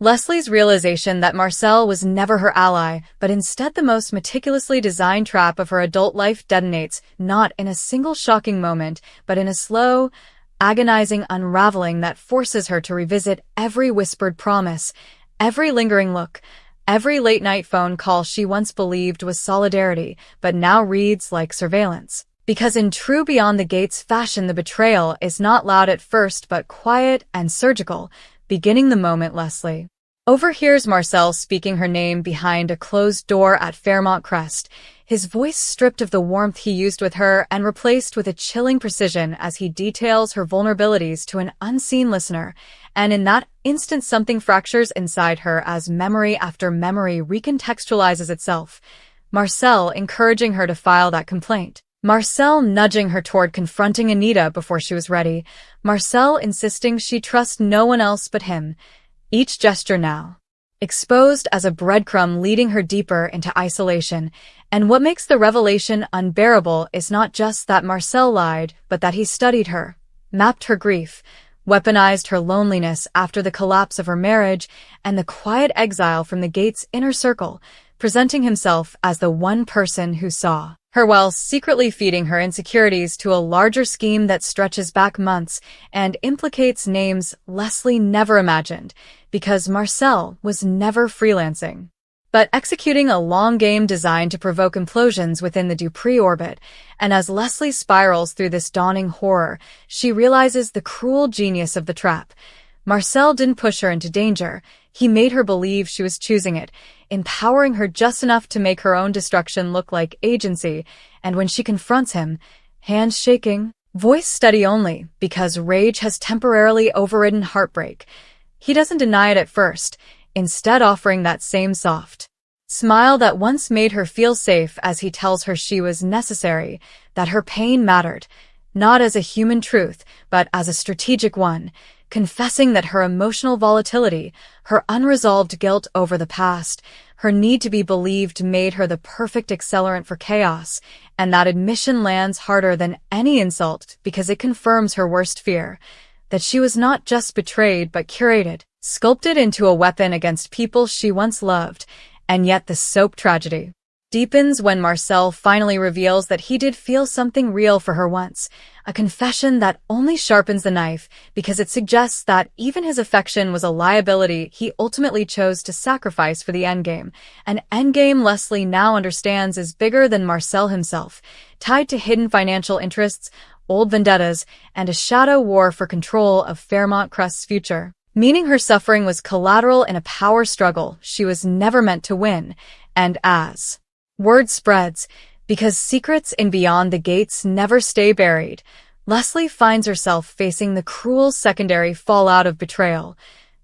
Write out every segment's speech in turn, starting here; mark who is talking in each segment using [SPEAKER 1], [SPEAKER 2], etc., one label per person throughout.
[SPEAKER 1] Leslie's realization that Marcel was never her ally, but instead the most meticulously designed trap of her adult life detonates, not in a single shocking moment, but in a slow, agonizing unraveling that forces her to revisit every whispered promise, every lingering look, every late-night phone call she once believed was solidarity, but now reads like surveillance. Because in true Beyond the Gates fashion, the betrayal is not loud at first but quiet and surgical, beginning the moment Leslie overhears Marcel speaking her name behind a closed door at Fairmont Crest, his voice stripped of the warmth he used with her and replaced with a chilling precision as he details her vulnerabilities to an unseen listener, and in that instant something fractures inside her as memory after memory recontextualizes itself. Marcel encouraging her to file that complaint. Marcel nudging her toward confronting Anita before she was ready. Marcel insisting she trust no one else but him. Each gesture now exposed as a breadcrumb leading her deeper into isolation. And what makes the revelation unbearable is not just that Marcel lied, but that he studied her, mapped her grief, weaponized her loneliness after the collapse of her marriage and the quiet exile from the Gates' inner circle, presenting himself as the one person who saw her while secretly feeding her insecurities to a larger scheme that stretches back months and implicates names Leslie never imagined, because Marcel was never freelancing, but executing a long game designed to provoke implosions within the Dupree orbit. And as Leslie spirals through this dawning horror, she realizes the cruel genius of the trap. Marcel didn't push her into danger. He made her believe she was choosing it, empowering her just enough to make her own destruction look like agency. And when she confronts him, hands shaking, voice steady only, because rage has temporarily overridden heartbreak, he doesn't deny it at first, instead offering that same soft smile that once made her feel safe as he tells her she was necessary, that her pain mattered, not as a human truth, but as a strategic one, confessing that her emotional volatility, her unresolved guilt over the past, her need to be believed made her the perfect accelerant for chaos, and that admission lands harder than any insult because it confirms her worst fear, that she was not just betrayed but curated, sculpted into a weapon against people she once loved. And yet the soap tragedy deepens when Marcel finally reveals that he did feel something real for her once, a confession that only sharpens the knife because it suggests that even his affection was a liability he ultimately chose to sacrifice for the endgame, an endgame Leslie now understands is bigger than Marcel himself, tied to hidden financial interests, old vendettas, and a shadow war for control of Fairmont Crest's future. Meaning her suffering was collateral in a power struggle she was never meant to win, and as word spreads, because secrets in Beyond the Gates never stay buried, Leslie finds herself facing the cruel secondary fallout of betrayal,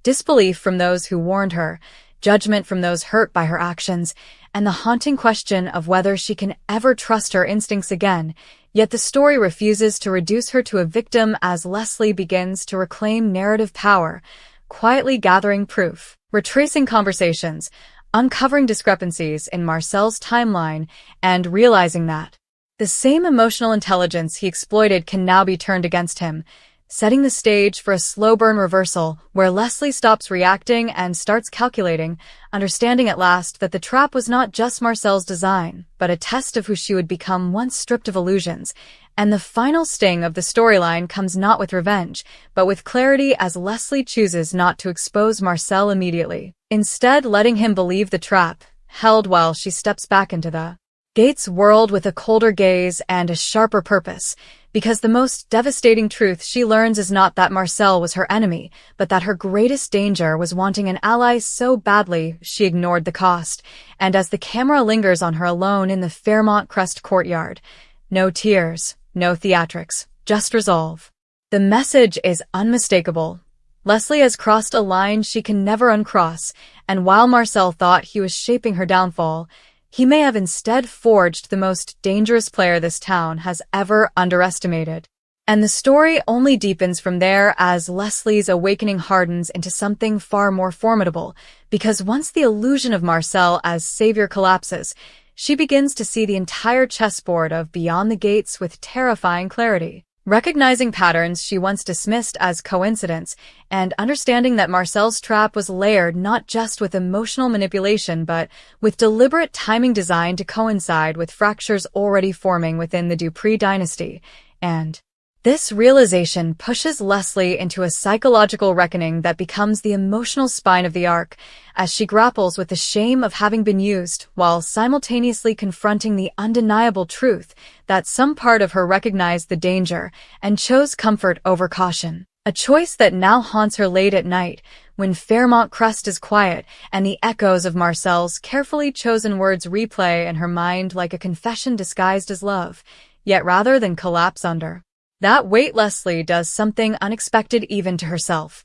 [SPEAKER 1] disbelief from those who warned her, judgment from those hurt by her actions, and the haunting question of whether she can ever trust her instincts again. Yet the story refuses to reduce her to a victim as Leslie begins to reclaim narrative power, quietly gathering proof, retracing conversations, uncovering discrepancies in Marcel's timeline, and realizing that the same emotional intelligence he exploited can now be turned against him, setting the stage for a slow-burn reversal where Leslie stops reacting and starts calculating, understanding at last that the trap was not just Marcel's design, but a test of who she would become once stripped of illusions. And the final sting of the storyline comes not with revenge, but with clarity as Leslie chooses not to expose Marcel immediately, instead letting him believe the trap held while she steps back into the Gates world with a colder gaze and a sharper purpose, because the most devastating truth she learns is not that Marcel was her enemy, but that her greatest danger was wanting an ally so badly she ignored the cost. And as the camera lingers on her alone in the Fairmont Crest courtyard, no tears, no theatrics, just resolve. The message is unmistakable. Leslie has crossed a line she can never uncross, and while Marcel thought he was shaping her downfall, he may have instead forged the most dangerous player this town has ever underestimated. And the story only deepens from there as Leslie's awakening hardens into something far more formidable, because once the illusion of Marcel as savior collapses, she begins to see the entire chessboard of Beyond the Gates with terrifying clarity. Recognizing patterns she once dismissed as coincidence, and understanding that Marcel's trap was layered not just with emotional manipulation but with deliberate timing designed to coincide with fractures already forming within the Dupree dynasty. And this realization pushes Leslie into a psychological reckoning that becomes the emotional spine of the arc, as she grapples with the shame of having been used while simultaneously confronting the undeniable truth that some part of her recognized the danger and chose comfort over caution. A choice that now haunts her late at night, when Fairmont Crest is quiet and the echoes of Marcel's carefully chosen words replay in her mind like a confession disguised as love, yet rather than collapse under that weight. Leslie does something unexpected even to herself.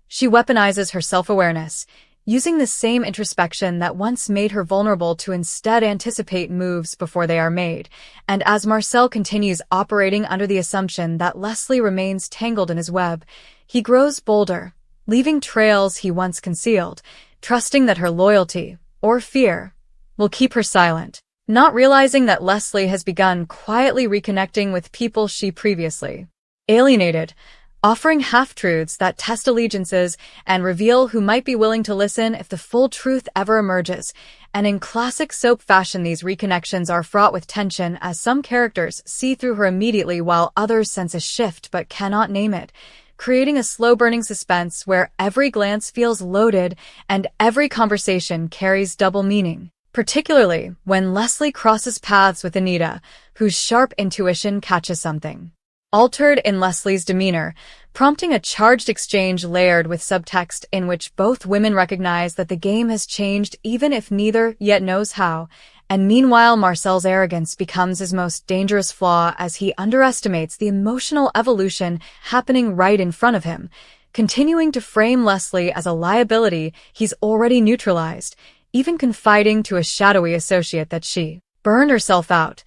[SPEAKER 1] She weaponizes her self-awareness, using the same introspection that once made her vulnerable to instead anticipate moves before they are made. And as Marcel continues operating under the assumption that Leslie remains tangled in his web, he grows bolder, leaving trails he once concealed, trusting that her loyalty, or fear, will keep her silent. Not realizing that Leslie has begun quietly reconnecting with people she previously alienated, offering half-truths that test allegiances and reveal who might be willing to listen if the full truth ever emerges. And in classic soap fashion, these reconnections are fraught with tension, as some characters see through her immediately while others sense a shift but cannot name it, creating a slow-burning suspense where every glance feels loaded and every conversation carries double meaning. Particularly when Leslie crosses paths with Anita, whose sharp intuition catches something altered in Leslie's demeanor, prompting a charged exchange layered with subtext in which both women recognize that the game has changed even if neither yet knows how. And meanwhile, Marcel's arrogance becomes his most dangerous flaw as he underestimates the emotional evolution happening right in front of him, continuing to frame Leslie as a liability he's already neutralized, even confiding to a shadowy associate that she burned herself out,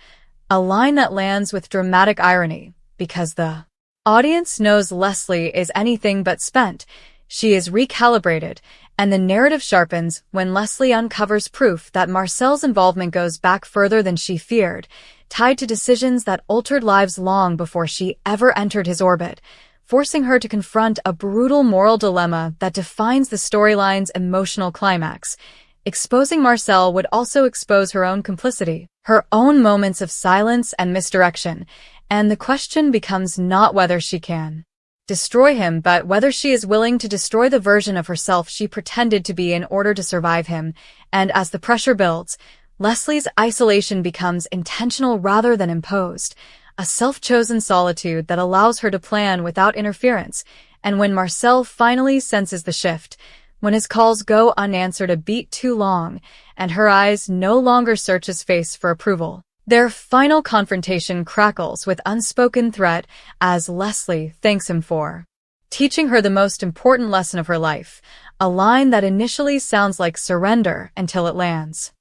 [SPEAKER 1] a line that lands with dramatic irony, because the audience knows Leslie is anything but spent. She is recalibrated, and the narrative sharpens when Leslie uncovers proof that Marcel's involvement goes back further than she feared, tied to decisions that altered lives long before she ever entered his orbit, forcing her to confront a brutal moral dilemma that defines the storyline's emotional climax. Exposing Marcel would also expose her own complicity, her own moments of silence and misdirection, and the question becomes not whether she can destroy him but whether she is willing to destroy the version of herself she pretended to be in order to survive him. And as the pressure builds, Leslie's isolation becomes intentional rather than imposed, a self-chosen solitude that allows her to plan without interference. And when Marcel finally senses the shift, when his calls go unanswered a beat too long, and her eyes no longer search his face for approval, their final confrontation crackles with unspoken threat as Leslie thanks him for teaching her the most important lesson of her life, a line that initially sounds like surrender until it lands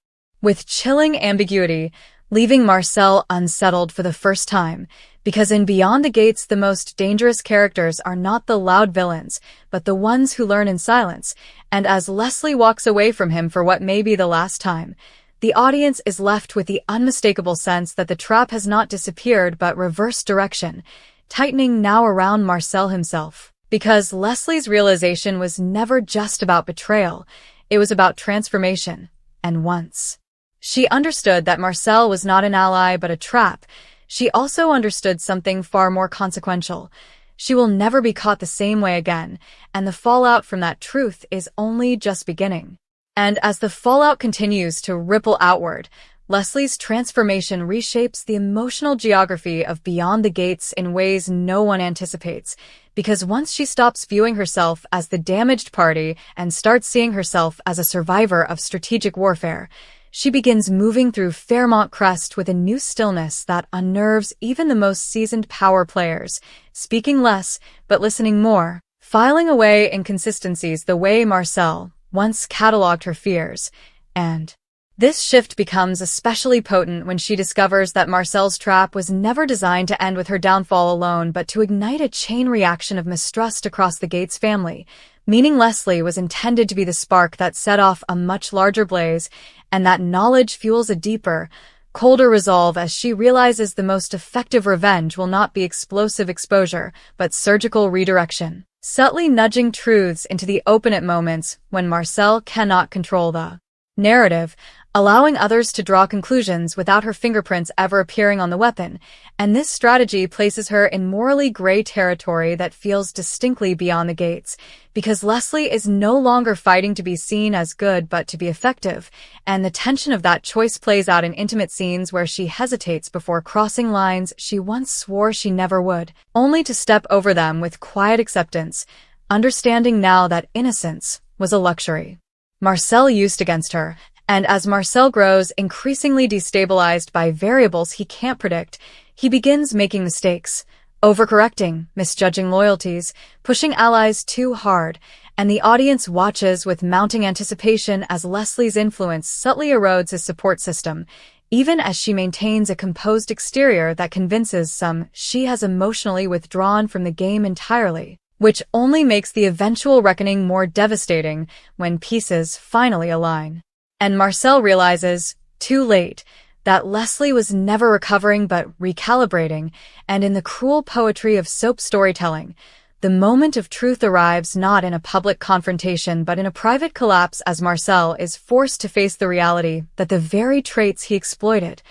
[SPEAKER 1] with chilling ambiguity, leaving Marcel unsettled for the first time, because in Beyond the Gates the most dangerous characters are not the loud villains, but the ones who learn in silence. And as Leslie walks away from him for what may be the last time, the audience is left with the unmistakable sense that the trap has not disappeared but reversed direction, tightening now around Marcel himself. Because Leslie's realization was never just about betrayal, it was about transformation. And once she understood that Marcel was not an ally but a trap, she also understood something far more consequential. She will never be caught the same way again, and the fallout from that truth is only just beginning. And as the fallout continues to ripple outward, Leslie's transformation reshapes the emotional geography of Beyond the Gates in ways no one anticipates, because once she stops viewing herself as the damaged party and starts seeing herself as a survivor of strategic warfare, she begins moving through Fairmont Crest with a new stillness that unnerves even the most seasoned power players, speaking less but listening more, filing away inconsistencies the way Marcel once cataloged her fears. And this shift becomes especially potent when she discovers that Marcel's trap was never designed to end with her downfall alone but to ignite a chain reaction of mistrust across the Gates family, meaning Leslie was intended to be the spark that set off a much larger blaze, and that knowledge fuels a deeper, colder resolve as she realizes the most effective revenge will not be explosive exposure, but surgical redirection. Subtly nudging truths into the open at moments when Marcel cannot control the narrative, allowing others to draw conclusions without her fingerprints ever appearing on the weapon, and this strategy places her in morally gray territory that feels distinctly beyond the gates, because Leslie is no longer fighting to be seen as good but to be effective, and the tension of that choice plays out in intimate scenes where she hesitates before crossing lines she once swore she never would, only to step over them with quiet acceptance, understanding now that innocence was a luxury Marcel used against her, and as Marcel grows increasingly destabilized by variables he can't predict, he begins making mistakes, overcorrecting, misjudging loyalties, pushing allies too hard, and the audience watches with mounting anticipation as Leslie's influence subtly erodes his support system, even as she maintains a composed exterior that convinces some she has emotionally withdrawn from the game entirely, which only makes the eventual reckoning more devastating when pieces finally align. And Marcel realizes, too late, that Leslie was never recovering but recalibrating, and in the cruel poetry of soap storytelling, the moment of truth arrives not in a public confrontation but in a private collapse as Marcel is forced to face the reality that the very traits he exploited,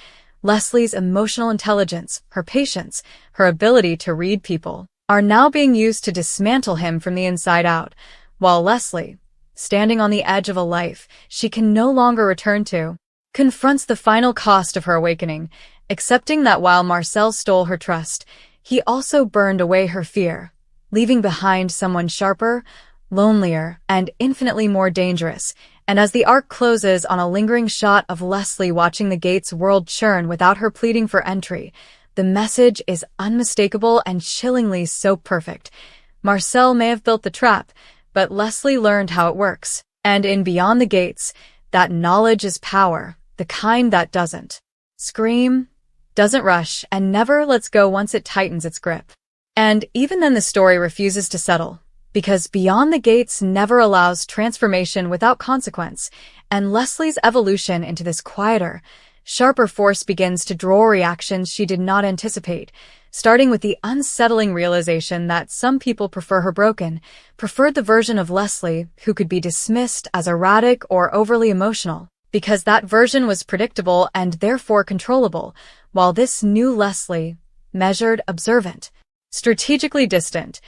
[SPEAKER 1] Leslie's emotional intelligence, her patience, her ability to read people, are now being used to dismantle him from the inside out, while Leslie, standing on the edge of a life she can no longer return to, confronts the final cost of her awakening, accepting that while Marcel stole her trust, he also burned away her fear, leaving behind someone sharper, lonelier, and infinitely more dangerous. And as the arc closes on a lingering shot of Leslie watching the gate's world churn without her pleading for entry, the message is unmistakable and chillingly so perfect. Marcel may have built the trap, but Leslie learned how it works. And in Beyond the Gates, that knowledge is power, the kind that doesn't scream, doesn't rush, and never lets go once it tightens its grip. And even then the story refuses to settle, because Beyond the Gates never allows transformation without consequence, and Leslie's evolution into this quieter, sharper force begins to draw reactions she did not anticipate, starting with the unsettling realization that some people prefer her broken, preferred the version of Leslie who could be dismissed as erratic or overly emotional, because that version was predictable and therefore controllable, while this new Leslie, measured, observant, strategically distant,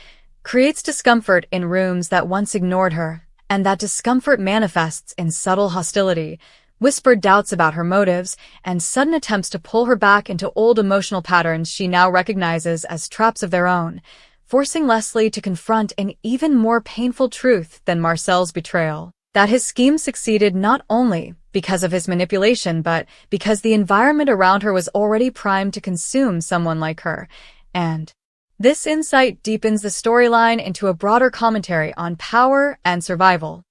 [SPEAKER 1] creates discomfort in rooms that once ignored her, and that discomfort manifests in subtle hostility, whispered doubts about her motives, and sudden attempts to pull her back into old emotional patterns she now recognizes as traps of their own, forcing Leslie to confront an even more painful truth than Marcel's betrayal, that his scheme succeeded not only because of his manipulation but because the environment around her was already primed to consume someone like her, and this insight deepens the storyline into a broader commentary on power and survival.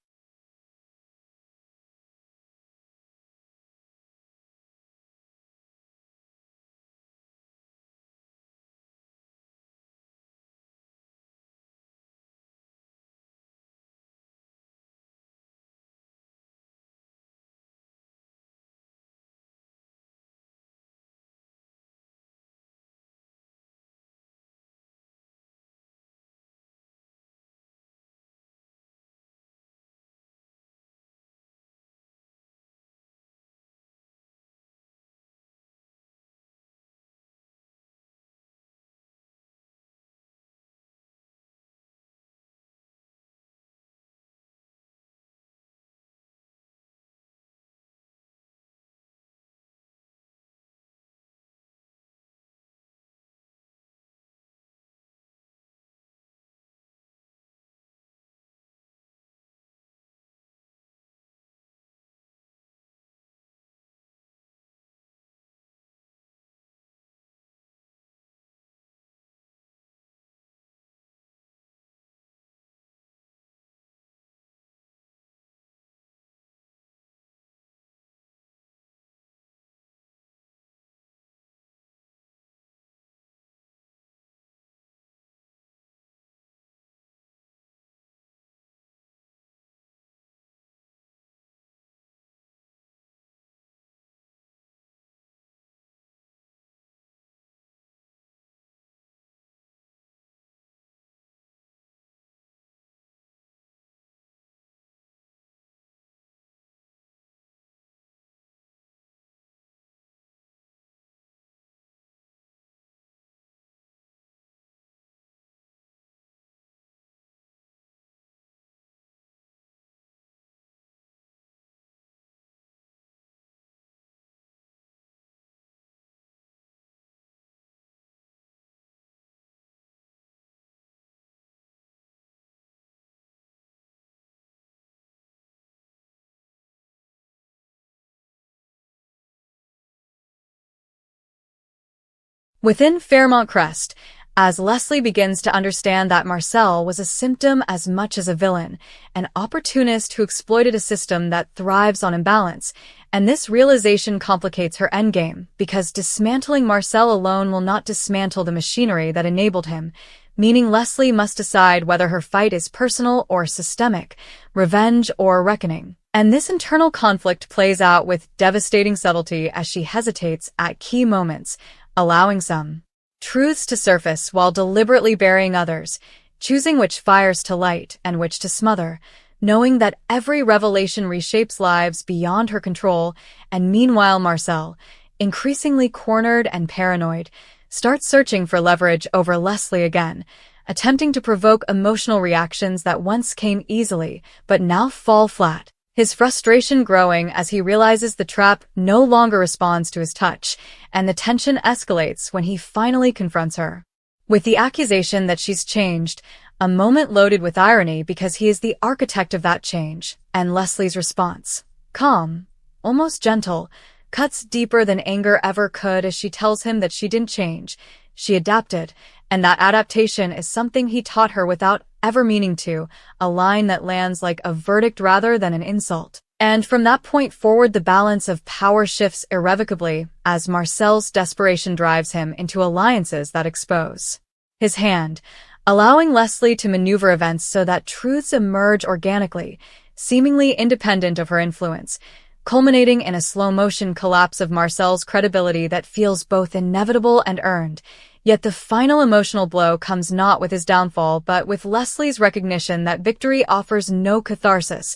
[SPEAKER 1] Within Fairmont Crest, as Leslie begins to understand that Marcel was a symptom as much as a villain, an opportunist who exploited a system that thrives on imbalance, and this realization complicates her endgame, because dismantling Marcel alone will not dismantle the machinery that enabled him, meaning Leslie must decide whether her fight is personal or systemic, revenge or reckoning. And this internal conflict plays out with devastating subtlety as she hesitates at key moments, allowing some truths to surface while deliberately burying others, choosing which fires to light and which to smother, knowing that every revelation reshapes lives beyond her control, and meanwhile Marcel, increasingly cornered and paranoid, starts searching for leverage over Leslie again, attempting to provoke emotional reactions that once came easily but now fall flat. His frustration growing as he realizes the trap no longer responds to his touch, and the tension escalates when he finally confronts her with the accusation that she's changed, a moment loaded with irony because he is the architect of that change, and Leslie's response, calm, almost gentle, cuts deeper than anger ever could as she tells him that she didn't change, she adapted, and that adaptation is something he taught her without ever meaning to, a line that lands like a verdict rather than an insult. And from that point forward, the balance of power shifts irrevocably as Marcel's desperation drives him into alliances that expose his hand, allowing Leslie to maneuver events so that truths emerge organically, seemingly independent of her influence, culminating in a slow-motion collapse of Marcel's credibility that feels both inevitable and earned. Yet the final emotional blow comes not with his downfall but with Leslie's recognition that victory offers no catharsis,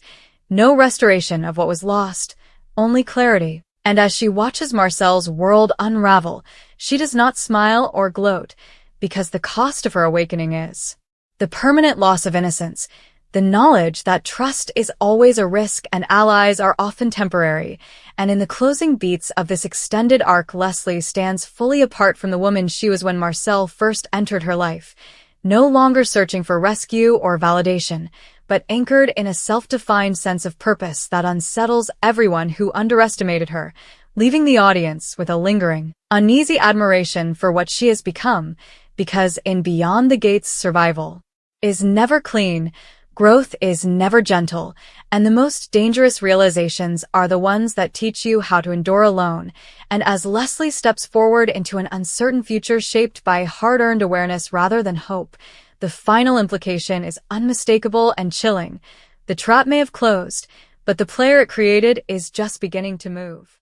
[SPEAKER 1] no restoration of what was lost, only clarity. And as she watches Marcel's world unravel, she does not smile or gloat, because the cost of her awakening is the permanent loss of innocence, the knowledge that trust is always a risk and allies are often temporary, and in the closing beats of this extended arc, Leslie stands fully apart from the woman she was when Marcel first entered her life, no longer searching for rescue or validation, but anchored in a self-defined sense of purpose that unsettles everyone who underestimated her, leaving the audience with a lingering, uneasy admiration for what she has become, because in Beyond the Gates, survival is never clean, growth is never gentle, and the most dangerous realizations are the ones that teach you how to endure alone. And as Leslie steps forward into an uncertain future shaped by hard-earned awareness rather than hope, the final implication is unmistakable and chilling. The trap may have closed, but the player it created is just beginning to move.